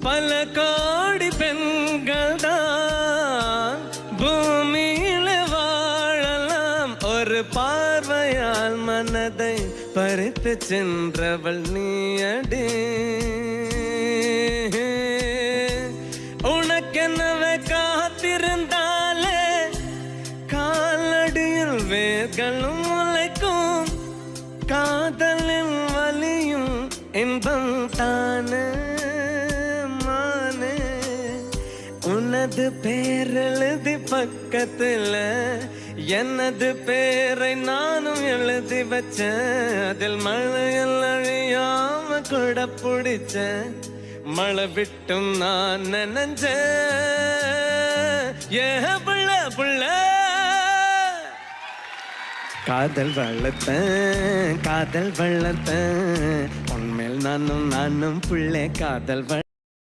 பல கோடி பெண்கள் தான் பூமியில வாழலாம். ஒரு பார்வையால் மனதை பறித்து சென்றவள் நீயடி. உனக்கெனவே காத்திருந்தாலே காலடியில் வேர்களும் முளைக்கும். காதலின் வலியும் இன்பம் தானே மானே. உனது பேரெழுதி பக்கத்துல எனது பேரை நானும் எழுதி வச்சேன். அதில் மழையில் அழியாம கூட பிடிச்ச மழை விட்டும் நான் நினைஞ்சேன். ஏ புள்ள புள்ள காதல் வளர்த்தேன், காதல் வளர்த்தேன். உண்மையில் நானும் புள்ளே காதல்